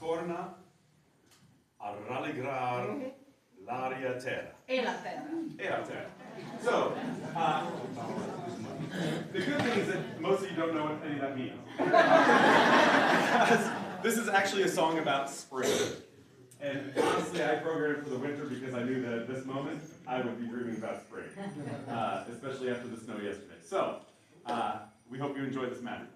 torna a rallegrar l'aria terra. E la terra. E la terra. So, the good thing is that most of you don't know what any of that means. Because this is actually a song about spring. And honestly, I programmed it for the winter because I knew that at this moment, I would be dreaming about spring. Especially after the snow yesterday. So, we hope you enjoyed this matter.